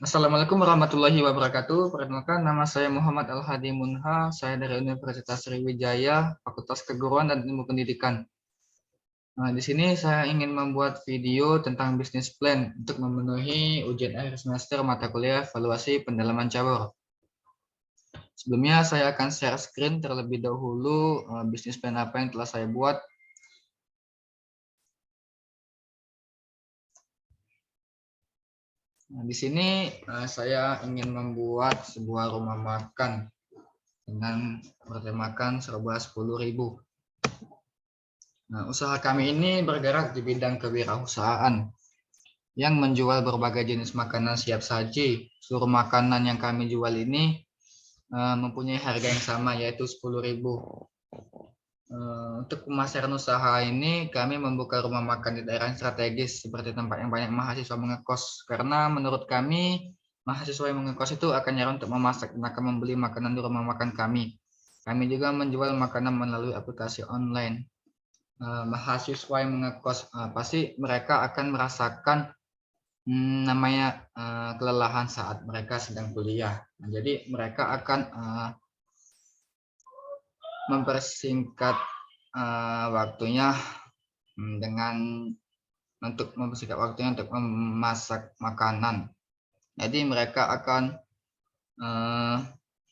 Assalamualaikum warahmatullahi wabarakatuh. Perkenalkan, nama saya Muhammad Al-Hadi Munha. Saya dari Universitas Sriwijaya, Fakultas Keguruan dan Ilmu Pendidikan. Nah, di sini saya ingin membuat video tentang bisnis plan untuk memenuhi ujian akhir semester mata kuliah valuasi pendalaman cabur. Sebelumnya saya akan share screen terlebih dahulu bisnis plan apa yang telah saya buat. Nah, di sini saya ingin membuat sebuah rumah makan dengan bertemakan serba 10.000. Nah, usaha kami ini bergerak di bidang kewirausahaan yang menjual berbagai jenis makanan siap saji. Seluruh makanan yang kami jual ini mempunyai harga yang sama, yaitu 10.000. Untuk pemasaran usaha ini, kami membuka rumah makan di daerah strategis seperti tempat yang banyak mahasiswa mengekos. Karena menurut kami, mahasiswa yang mengekos itu akan nyaman untuk memasak dan akan membeli makanan di rumah makan kami. Kami juga menjual makanan melalui aplikasi online. Mahasiswa yang mengekos pasti mereka akan merasakan namanya kelelahan saat mereka sedang kuliah. Nah, jadi mereka akan mempersingkat waktunya dengan untuk mempersingkat waktunya untuk memasak makanan. Jadi mereka akan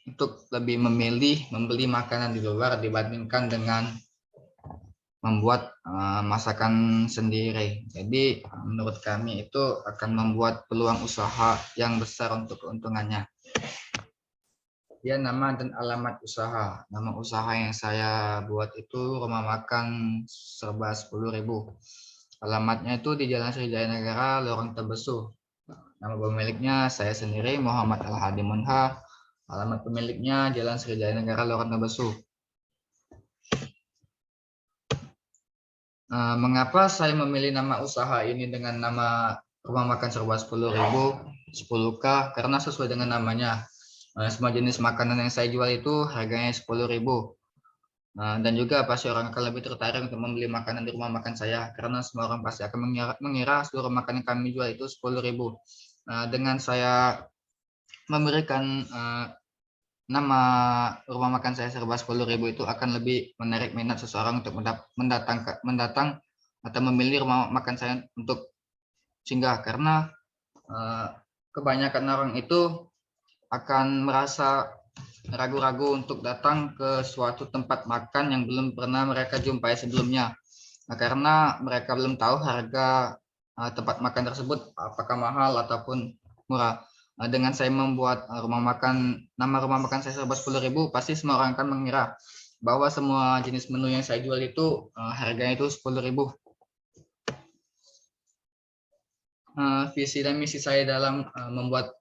untuk lebih memilih membeli makanan di luar dibandingkan dengan membuat masakan sendiri. Jadi menurut kami itu akan membuat peluang usaha yang besar untuk keuntungannya. Ya, nama dan alamat usaha. Nama usaha yang saya buat itu rumah makan serba 10.000. Alamatnya itu di Jalan Sriwijaya Negara, Lorong Tebesu. Nama pemiliknya saya sendiri, Muhammad Al-Hadi Munha. Alamat pemiliknya Jalan Sriwijaya Negara, Lorong Tebesu. Mengapa saya memilih nama usaha ini dengan nama rumah makan serba 10.000, 10K? Karena sesuai dengan namanya. Semua jenis makanan yang saya jual itu harganya 10.000. Dan juga pasti orang akan lebih tertarik untuk membeli makanan di rumah makan saya, karena semua orang pasti akan mengira seluruh makanan yang kami jual itu 10.000. Dengan saya memberikan nama rumah makan saya serba 10.000 itu akan lebih menarik minat seseorang untuk mendatang atau memilih rumah makan saya untuk singgah, karena kebanyakan orang itu akan merasa ragu-ragu untuk datang ke suatu tempat makan yang belum pernah mereka jumpai sebelumnya. Karena mereka belum tahu harga tempat makan tersebut apakah mahal ataupun murah. Dengan saya membuat nama rumah makan saya serba 10.000, pasti semua orang akan mengira bahwa semua jenis menu yang saya jual itu harganya itu 10.000. Visi dan misi saya dalam membuat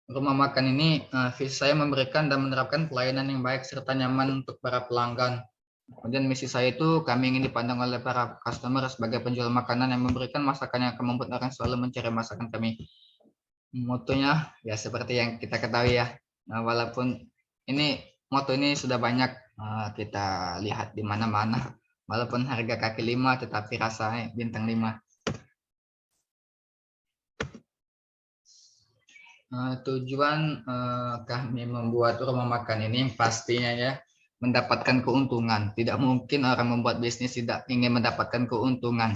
rumah makan ini, visi saya memberikan dan menerapkan pelayanan yang baik serta nyaman untuk para pelanggan. Kemudian misi saya itu kami ingin dipandang oleh para customer sebagai penjual makanan yang memberikan masakan yang akan membuat orang selalu mencari masakan kami. Motonya ya seperti yang kita ketahui ya. Walaupun ini moto ini sudah banyak kita lihat di mana-mana. Walaupun harga kaki 5 tetapi rasanya bintang 5. Tujuan kami membuat rumah makan ini pastinya ya mendapatkan keuntungan. Tidak mungkin orang membuat bisnis tidak ingin mendapatkan keuntungan.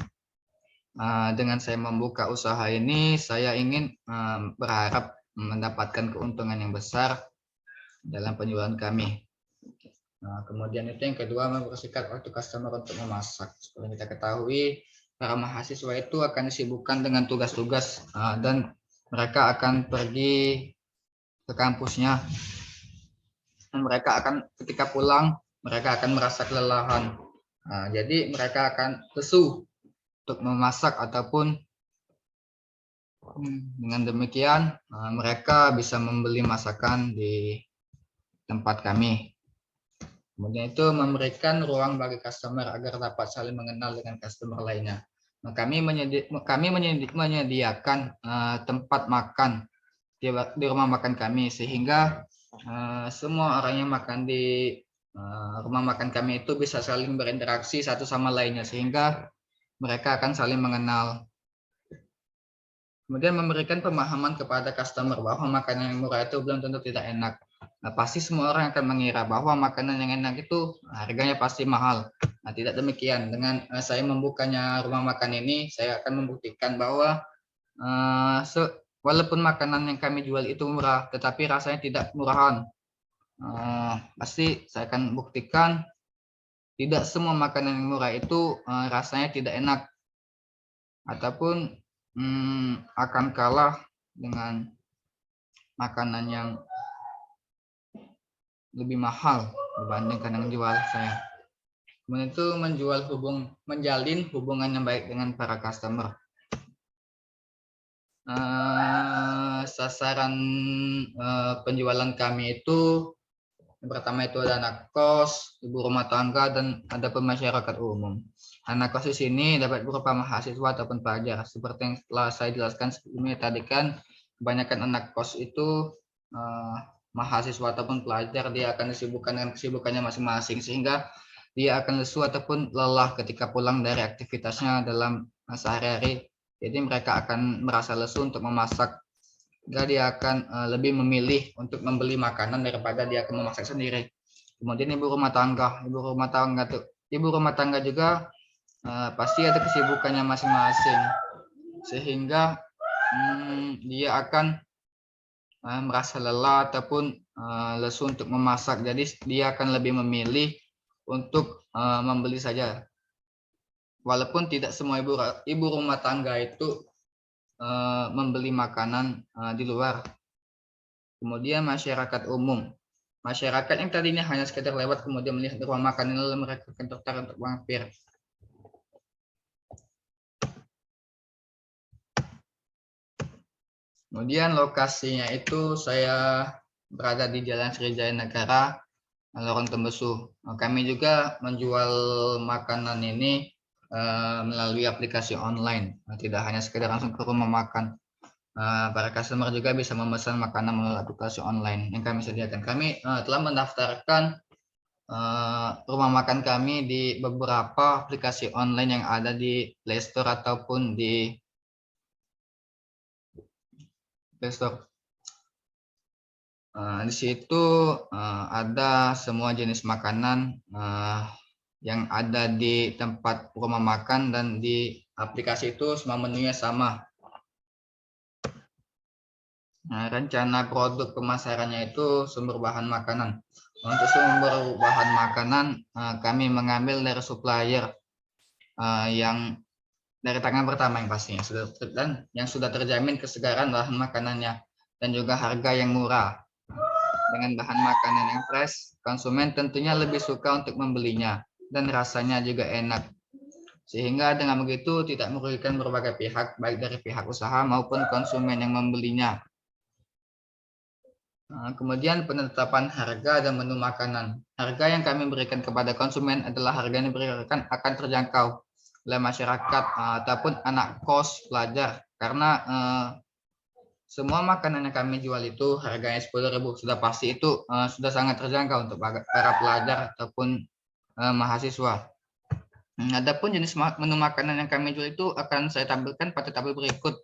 Dengan saya membuka usaha ini, saya ingin berharap mendapatkan keuntungan yang besar dalam penjualan kami. Kemudian itu yang kedua, mempersingkat waktu customer untuk memasak. Seperti kita ketahui, para mahasiswa itu akan disibukkan dengan tugas-tugas dan mereka akan pergi ke kampusnya, dan mereka akan ketika pulang mereka akan merasa kelelahan. Jadi mereka akan lesu untuk memasak, ataupun dengan demikian mereka bisa membeli masakan di tempat kami. Kemudian itu memberikan ruang bagi customer agar dapat saling mengenal dengan customer lainnya. Kami menyediakan tempat makan di rumah makan kami, sehingga semua orang yang makan di rumah makan kami itu bisa saling berinteraksi satu sama lainnya, sehingga mereka akan saling mengenal. Kemudian memberikan pemahaman kepada customer bahwa makanan yang murah itu belum tentu tidak enak. Nah, pasti semua orang akan mengira bahwa makanan yang enak itu harganya pasti mahal. Nah, tidak demikian. Dengan saya membukanya rumah makan ini, saya akan membuktikan bahwa walaupun makanan yang kami jual itu murah, tetapi rasanya tidak murahan. Pasti saya akan buktikan tidak semua makanan yang murah itu rasanya tidak enak ataupun akan kalah dengan makanan yang lebih mahal dibandingkan yang jual saya. Kemudian itu menjalin hubungan yang baik dengan para customer. Sasaran penjualan kami itu yang pertama itu ada anak kos, ibu rumah tangga, dan ada pemasyarakat umum. Anak kos di sini dapat berupa mahasiswa ataupun pelajar. Seperti yang telah saya jelaskan sebelumnya tadi kan, kebanyakan anak kos itu mahasiswa ataupun pelajar, dia akan disibukkan dengan kesibukannya masing-masing, sehingga dia akan lesu ataupun lelah ketika pulang dari aktivitasnya dalam sehari-hari. Jadi mereka akan merasa lesu untuk memasak. Dia akan lebih memilih untuk membeli makanan daripada dia akan memasak sendiri. Kemudian ibu rumah tangga juga pasti ada kesibukannya masing-masing, sehingga dia akan merasa lelah ataupun lesu untuk memasak. Jadi dia akan lebih memilih untuk membeli saja. Walaupun tidak semua ibu rumah tangga itu membeli makanan di luar. Kemudian masyarakat umum. Masyarakat yang tadinya hanya sekedar lewat kemudian melihat rumah makan ini, lalu mereka akan tertarik untuk mampir. Kemudian lokasinya itu saya berada di Jalan Sriwijaya Negara, Lorong Tembesu. Kami juga menjual makanan ini melalui aplikasi online, tidak hanya sekedar langsung ke rumah makan. Para customer juga bisa memesan makanan melalui aplikasi online yang kami sediakan. Kami telah mendaftarkan rumah makan kami di beberapa aplikasi online yang ada di Play Store ataupun di Play Store. Di situ ada semua jenis makanan yang ada di tempat rumah makan, dan di aplikasi itu semua menunya sama. Rencana produk pemasarannya itu sumber bahan makanan. Untuk sumber bahan makanan kami mengambil dari supplier yang dari tangan pertama yang pastinya yang sudah terjamin kesegaran bahan makanannya dan juga harga yang murah. Dengan bahan makanan yang fresh, konsumen tentunya lebih suka untuk membelinya dan rasanya juga enak. Sehingga dengan begitu tidak merugikan berbagai pihak, baik dari pihak usaha maupun konsumen yang membelinya. Kemudian penetapan harga dan menu makanan. Harga yang kami berikan kepada konsumen adalah harga yang diberikan akan terjangkau oleh masyarakat ataupun anak kos, pelajar. Karena semua makanan yang kami jual itu harganya 10.000, sudah pasti itu sudah sangat terjangkau untuk para pelajar ataupun mahasiswa. Adapun jenis menu makanan yang kami jual itu akan saya tampilkan pada tabel berikut.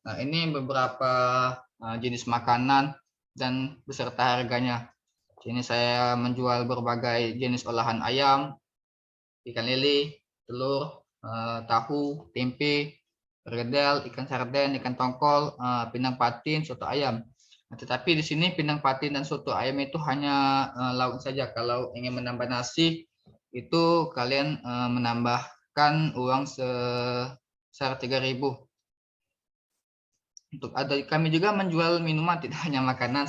Nah, ini beberapa jenis makanan dan beserta harganya. Sini saya menjual berbagai jenis olahan ayam, ikan lele, telur, tahu, tempe, perkedel, ikan sarden, ikan tongkol, pindang patin, soto ayam. Tetapi di sini pindang patin dan soto ayam itu hanya lauk saja. Kalau ingin menambah nasi, itu kalian menambahkan uang sebesar 3.000. Untuk kami juga menjual minuman, tidak hanya makanan.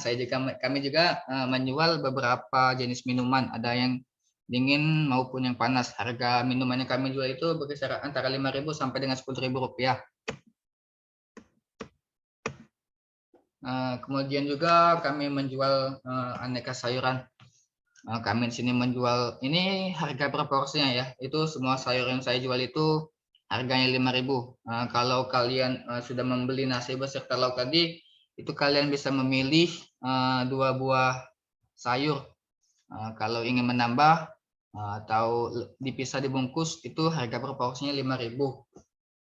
Kami juga menjual beberapa jenis minuman, ada yang dingin maupun yang panas. Harga minuman yang kami jual itu berkisar antara 5.000 sampai dengan 10.000 rupiah. Kemudian juga kami menjual aneka sayuran. Kami di sini menjual, ini harga proporsinya ya. Itu semua sayur yang saya jual itu harganya 5.000. Kalau kalian sudah membeli nasi beserta lauk tadi, itu kalian bisa memilih 2 buah sayur. Kalau ingin menambah atau dipisah dibungkus, itu harga proporsinya 5.000.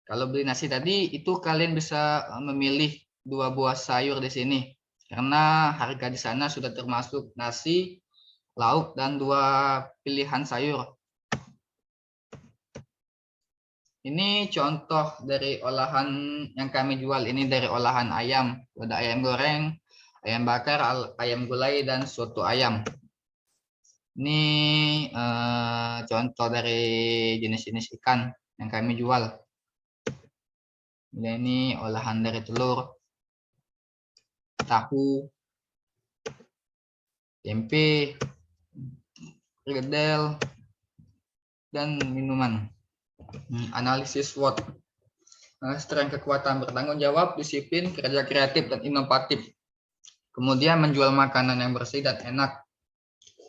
Kalau beli nasi tadi itu kalian bisa memilih 2 buah sayur di sini. Karena harga di sana sudah termasuk nasi, lauk, dan 2 pilihan sayur. Ini contoh dari olahan yang kami jual. Ini dari olahan ayam. Ada ayam goreng, ayam bakar, ayam gulai, dan soto ayam. Ini contoh dari jenis-jenis ikan yang kami jual. Ini olahan dari telur, tahu, tempe, perkedel, dan minuman. Analisis SWOT. Strength, kekuatan, bertanggung jawab, disiplin, kerja kreatif, dan inovatif. Kemudian menjual makanan yang bersih dan enak.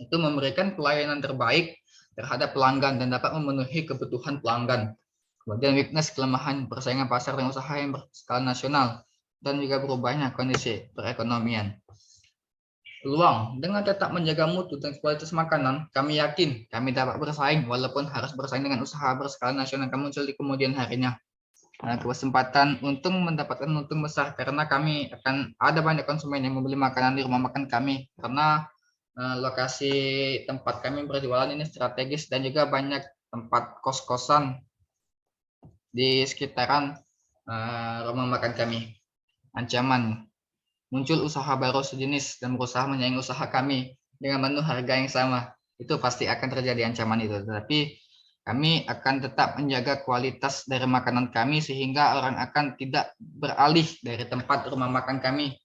Itu memberikan pelayanan terbaik terhadap pelanggan dan dapat memenuhi kebutuhan pelanggan. Kemudian weakness, kelemahan, persaingan pasar dan usaha yang berskala nasional, dan juga berubahnya kondisi perekonomian. Peluang, dengan tetap menjaga mutu dan kualitas makanan, kami yakin kami dapat bersaing walaupun harus bersaing dengan usaha berskala nasional yang muncul di kemudian harinya. Kesempatan untung mendapatkan untung besar karena kami akan ada banyak konsumen yang membeli makanan di rumah makan kami karena lokasi tempat kami berjualan ini strategis dan juga banyak tempat kos-kosan di sekitaran rumah makan kami. Ancaman, muncul usaha baru sejenis dan berusaha menyaingi usaha kami dengan menu harga yang sama. Itu pasti akan terjadi ancaman itu. Tetapi kami akan tetap menjaga kualitas dari makanan kami sehingga orang akan tidak beralih dari tempat rumah makan kami.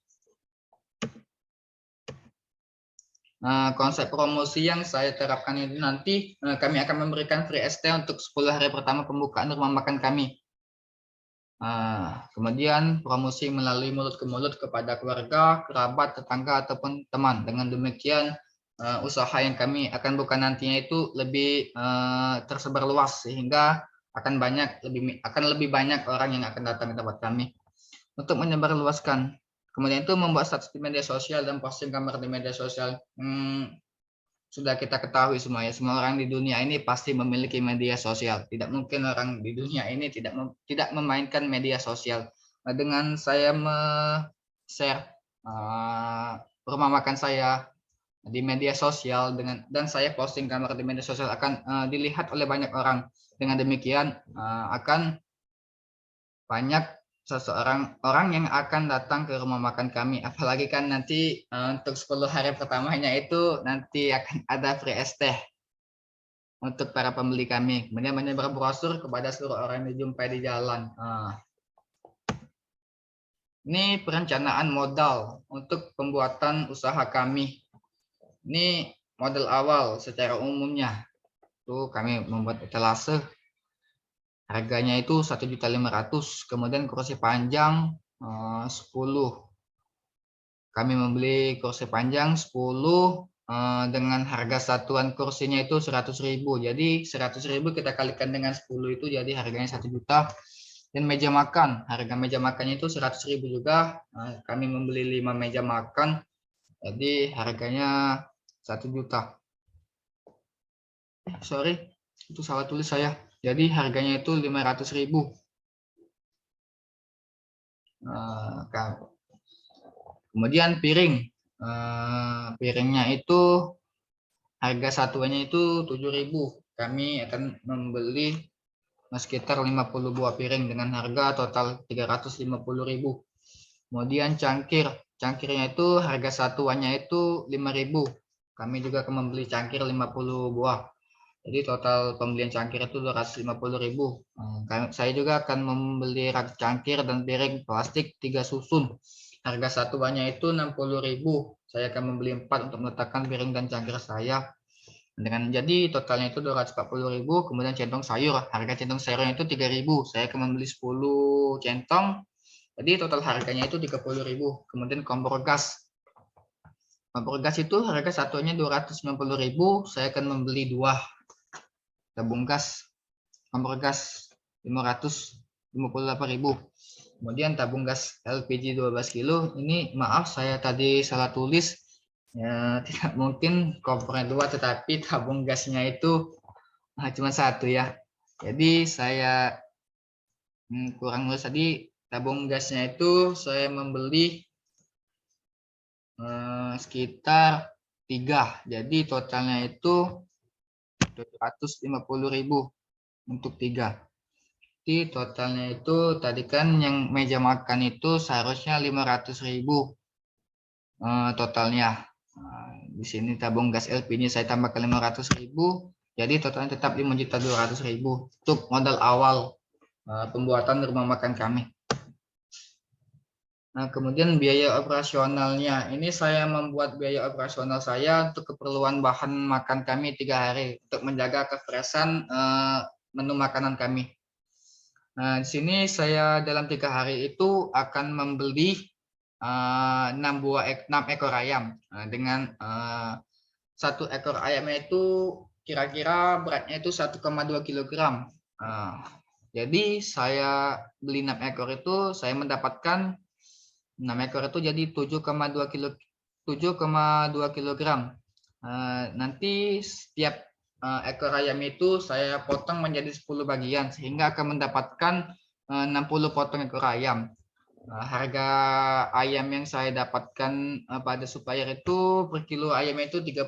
Konsep promosi yang saya terapkan ini nanti kami akan memberikan free ST untuk 10 hari pertama pembukaan rumah makan kami. Kemudian promosi melalui mulut ke mulut kepada keluarga, kerabat, tetangga, ataupun teman. Dengan demikian usaha yang kami akan buka nantinya itu lebih tersebar luas sehingga akan lebih banyak orang yang akan datang ke tempat kami. Untuk menyebarluaskan, kemudian itu membuat status di media sosial dan posting gambar di media sosial. Sudah kita ketahui semua ya, semua orang di dunia ini pasti memiliki media sosial. Tidak mungkin orang di dunia ini tidak memainkan media sosial. Dengan saya share rumah makan saya di media sosial dan saya posting gambar di media sosial akan dilihat oleh banyak orang. Dengan demikian akan banyak orang yang akan datang ke rumah makan kami. Apalagi kan nanti untuk 10 hari pertamanya itu nanti akan ada free es teh untuk para pembeli kami. Kemudian menyebar brosur kepada seluruh orang yang dijumpai di jalan. Ini perencanaan modal untuk pembuatan usaha kami. Ini modal awal secara umumnya. Tuh kami membuat etalase. Harganya itu 1.500.000, kemudian kursi panjang 10. Kami membeli kursi panjang 10 dengan harga satuan kursinya itu 100.000. Jadi 100.000 kita kalikan dengan 10 itu jadi harganya 1 juta. Dan meja makan, harga meja makannya itu 100.000 juga. Kami membeli 5 meja makan, jadi harganya 1 juta. Sorry, itu salah tulis saya. Jadi harganya itu 500.000. Kemudian piring. Piringnya itu harga satuannya itu 7.000. Kami akan membeli sekitar 50 buah piring dengan harga total 350.000. Kemudian cangkir. Cangkirnya itu harga satuannya itu 5.000. Kami juga akan membeli cangkir 50 buah. Jadi total pembelian cangkir itu 250.000. Saya juga akan membeli rak cangkir dan piring plastik 3 susun. Harga satuannya itu 60.000. Saya akan membeli 4 untuk meletakkan piring dan cangkir saya. Jadi totalnya itu 240.000. Kemudian centong sayur. Harga centong sayurnya itu 3.000. Saya akan membeli 10 centong. Jadi total harganya itu 30.000. Kemudian kompor gas. Kompor gas itu harga satuannya 290.000. Saya akan membeli 2. Tabung gas, kompor gas 558.000. Kemudian tabung gas LPG 12 kilo. Ini maaf saya tadi salah tulis. Ya, tidak mungkin kompornya 2 tetapi tabung gasnya itu cuma 1 ya. Jadi saya kurang lebih tadi tabung gasnya itu saya membeli sekitar 3. Jadi totalnya itu 750.000 untuk 3. Jadi totalnya itu tadi kan yang meja makan itu seharusnya 500.000 totalnya. Di sini tabung gas LP-nya saya tambahkan 500.000, jadi totalnya tetap 5.200.000 untuk modal awal pembuatan rumah makan kami. Nah, kemudian biaya operasionalnya. Ini saya membuat biaya operasional saya untuk keperluan bahan makan kami 3 hari untuk menjaga kefreshan menu makanan kami. Nah, di sini saya dalam 3 hari itu akan membeli 6 ekor ayam dengan 1 ekor ayamnya itu kira-kira beratnya itu 1,2 kilogram. Jadi saya beli 6 ekor itu saya mendapatkan 6 ekor itu jadi 7,2 kilogram. Nanti setiap ekor ayam itu saya potong menjadi 10 bagian sehingga akan mendapatkan 60 potong ekor ayam. Harga ayam yang saya dapatkan pada supplier itu per kilo ayam itu 32.000.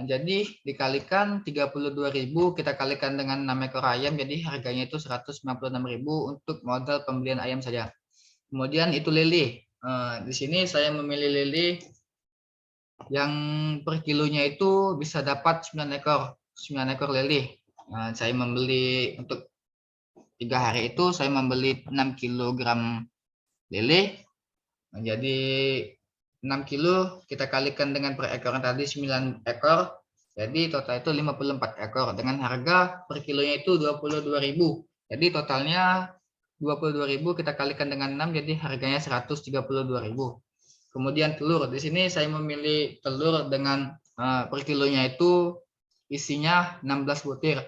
Jadi dikalikan 32.000 kita kalikan dengan 6 ekor ayam, jadi harganya itu 196.000 untuk modal pembelian ayam saja. Kemudian itu lele. Di sini saya memilih lele yang per kilonya itu bisa dapat 9 ekor lele. Saya membeli untuk 3 hari itu saya membeli 6 kilogram lele. Jadi 6 kilo kita kalikan dengan per ekor tadi 9 ekor. Jadi total itu 54 ekor dengan harga per kilonya itu 22.000. Jadi totalnya 22.000 kita kalikan dengan 6 jadi harganya 132.000. Kemudian telur. Di sini saya memilih telur dengan per kilonya itu isinya 16 butir.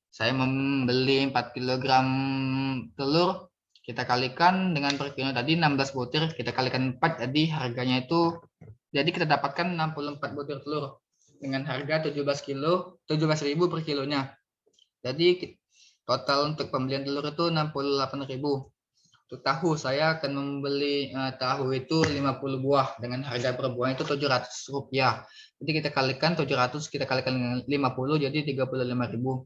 Saya membeli 4 kilogram telur, kita kalikan dengan per kilo tadi 16 butir, kita kalikan 4, jadi harganya itu, jadi kita dapatkan 64 butir telur dengan harga 17.000 per kilonya. Jadi total untuk pembelian telur itu 68.000. Untuk tahu saya akan membeli tahu itu 50 buah dengan harga per buah itu Rp700. Jadi kita kalikan 700 kita kalikan dengan 50 jadi 35.000.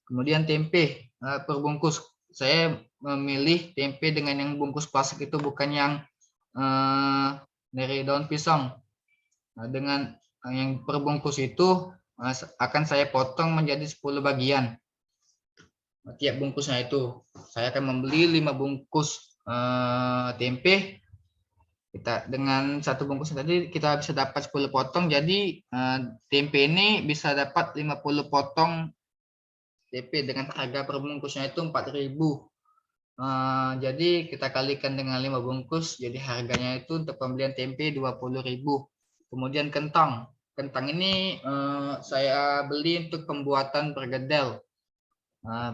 Kemudian tempe per bungkus. Saya memilih tempe dengan yang bungkus plastik itu bukan yang dari daun pisang. Dengan yang per bungkus itu akan saya potong menjadi 10 bagian. Tiap bungkusnya itu saya akan membeli 5 bungkus tempe. Kita dengan 1 bungkus tadi kita bisa dapat 10 potong, jadi tempe ini bisa dapat 50 potong tempe dengan harga per bungkusnya itu 4.000. Jadi kita kalikan dengan 5 bungkus, jadi harganya itu untuk pembelian tempe 20.000. Kemudian kentang ini saya beli untuk pembuatan perkedel.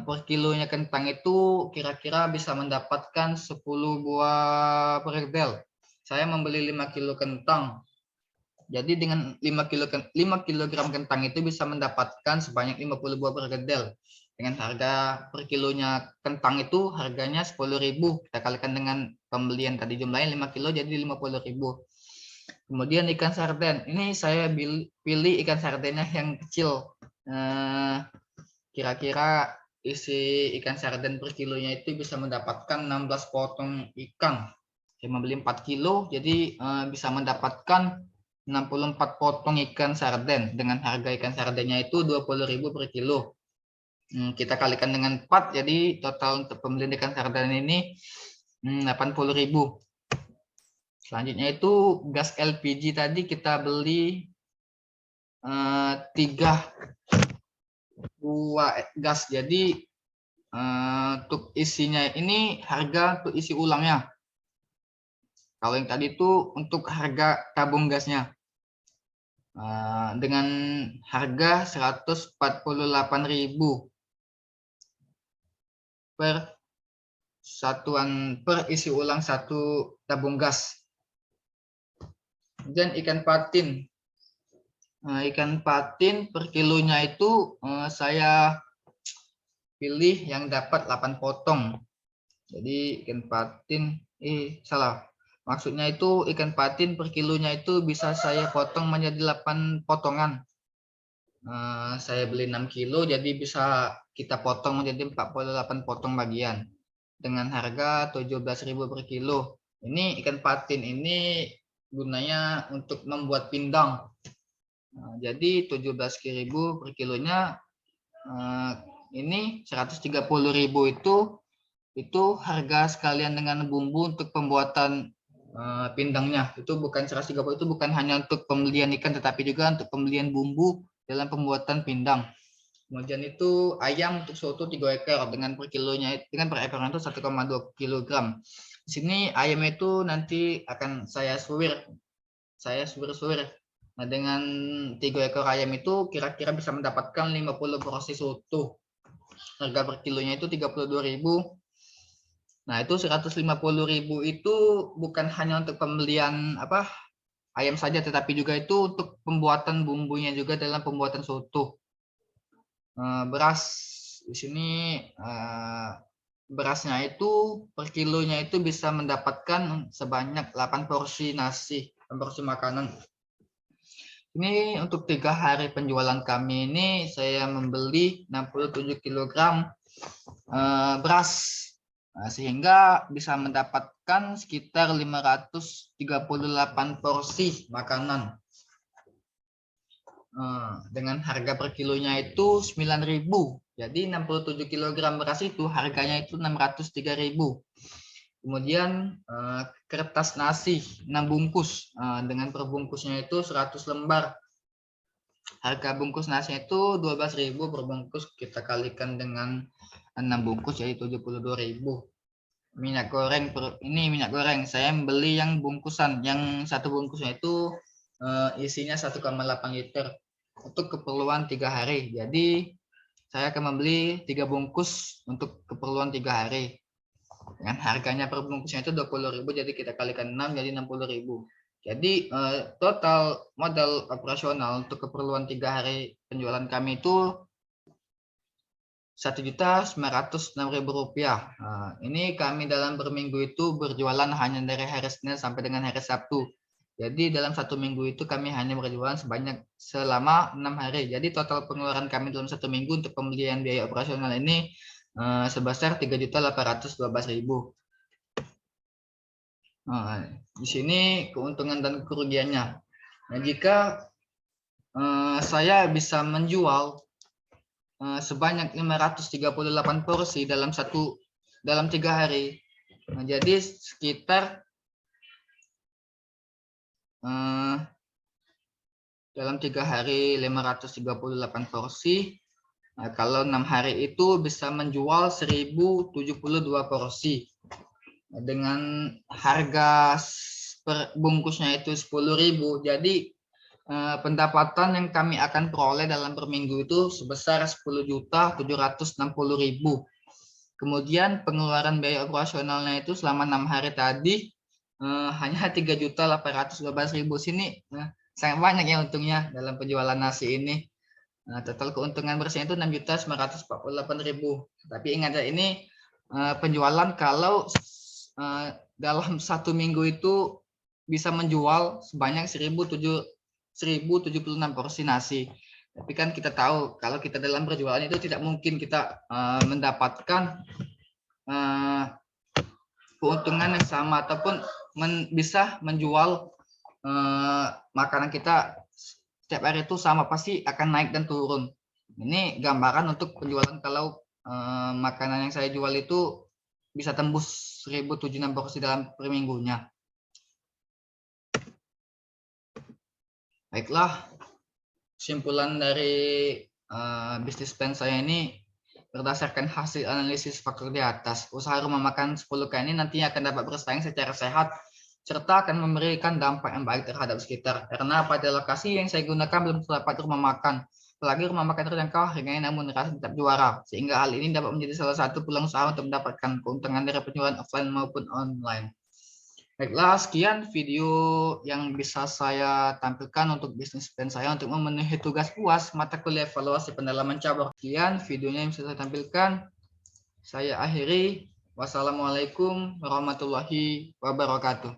Per kilonya kentang itu kira-kira bisa mendapatkan 10 buah perkedel. Saya membeli 5 kilo kentang. Jadi dengan 5 kilogram kentang itu bisa mendapatkan sebanyak 50 buah perkedel. Dengan harga per kilonya kentang itu harganya 10.000. Kita kalikan dengan pembelian tadi jumlahnya 5 kilo jadi 50.000. Kemudian ikan sarden. Ini saya pilih ikan sardennya yang kecil. Kira-kira isi ikan sarden per kilonya itu bisa mendapatkan 16 potong ikan. Saya membeli 4 kilo, jadi bisa mendapatkan 64 potong ikan sarden. Dengan harga ikan sardennya itu 20.000 per kilo. Kita kalikan dengan 4, jadi total untuk pembelian ikan sarden ini 80.000. Selanjutnya itu gas LPG tadi kita beli 3 buah gas, jadi untuk isinya ini harga untuk isi ulangnya. Kalau yang tadi itu untuk harga tabung gasnya dengan harga 148.000 per satuan per isi ulang 1 tabung gas. Dan ikan patin. Ikan patin per kilonya itu saya pilih yang dapat 8 potong. Jadi ikan patin, salah. Maksudnya itu ikan patin per kilonya itu bisa saya potong menjadi 8 potongan. Saya beli 6 kilo, jadi bisa kita potong menjadi 48 potong bagian. Dengan harga 17.000 per kilo. Ini ikan patin ini gunanya untuk membuat pindang. Jadi 17.000 per kilonya, ini 130.000 itu harga sekalian dengan bumbu untuk pembuatan pindangnya. Itu bukan 130, itu bukan hanya untuk pembelian ikan tetapi juga untuk pembelian bumbu dalam pembuatan pindang. Kemudian itu ayam untuk soto 3 ekor dengan per kilonya, dengan per ekornya itu 1,2 kg. Di sini ayam itu nanti akan saya suwir. Nah, dengan 3 ekor ayam itu kira-kira bisa mendapatkan 50 porsi soto. Harga per kilonya itu 32.000. Nah, itu 150.000 itu bukan hanya untuk pembelian ayam saja, tetapi juga itu untuk pembuatan bumbunya juga dalam pembuatan soto. Beras di sini, berasnya itu per kilonya itu bisa mendapatkan sebanyak 8 porsi nasi, 8 porsi makanan. Ini untuk 3 hari penjualan kami ini saya membeli 67 kg beras, sehingga bisa mendapatkan sekitar 538 porsi makanan. Dengan harga per kilonya itu 9.000. Jadi 67 kg beras itu harganya itu 603.000. Kemudian kertas nasi 6 bungkus, dengan per bungkusnya itu 100 lembar. Harga bungkus nasi itu 12.000 per bungkus, kita kalikan dengan 6 bungkus jadi 72.000. Minyak goreng, ini minyak goreng saya beli yang bungkusan, yang satu bungkusnya itu isinya 1,8 liter untuk keperluan 3 hari. Jadi saya akan membeli 3 bungkus untuk keperluan 3 hari. Dengan harganya per bungkusnya itu 20.000, jadi kita kalikan 6 jadi 60.000. Jadi total modal operasional untuk keperluan 3 hari penjualan kami itu Rp1.906.000. Ini kami dalam berminggu itu berjualan hanya dari hari Senin sampai dengan hari Sabtu. Jadi dalam 1 minggu itu kami hanya berjualan selama 6 hari. Jadi total pengeluaran kami dalam 1 minggu untuk pembelian biaya operasional ini sebesar Rp3.812.000. Di sini keuntungan dan kerugiannya. Nah, jika saya bisa menjual sebanyak 538 porsi dalam 3 hari, jadi sekitar dalam 3 hari 538 porsi. Kalau 6 hari itu bisa menjual 1.072 porsi. Dengan harga per bungkusnya itu 10.000, jadi pendapatan yang kami akan peroleh dalam per minggu itu sebesar 10.760.000. Kemudian pengeluaran biaya operasionalnya itu selama 6 hari tadi hanya 3.812.000. Sini sangat banyak ya untungnya dalam penjualan nasi ini. Total keuntungan bersihnya itu 6.948.000. Tapi ingat ya, ini penjualan kalau dalam 1 minggu itu bisa menjual sebanyak 1.076 porsi nasi. Tapi kan kita tahu kalau kita dalam berjualan itu tidak mungkin kita mendapatkan keuntungan yang sama ataupun bisa menjual makanan kita setiap hari itu sama, pasti akan naik dan turun. Ini gambaran untuk penjualan kalau makanan yang saya jual itu bisa tembus 1.076 porsi dalam per minggunya. Baiklah, kesimpulan dari bisnis plan saya ini berdasarkan hasil analisis faktor di atas. Usaha rumah makan 10K ini nantinya akan dapat bersaing secara sehat serta akan memberikan dampak yang baik terhadap sekitar. Karena pada lokasi yang saya gunakan belum terdapat rumah makan. Apalagi rumah makan terjangkau harganya namun rasa tetap juara. Sehingga hal ini dapat menjadi salah satu peluang usaha untuk mendapatkan keuntungan dari penjualan offline maupun online. Baiklah, sekian video yang bisa saya tampilkan untuk bisnis plan saya untuk memenuhi tugas UAS mata kuliah evaluasi pendalaman cabur. Sekian videonya yang bisa saya tampilkan. Saya akhiri. Wassalamualaikum warahmatullahi wabarakatuh.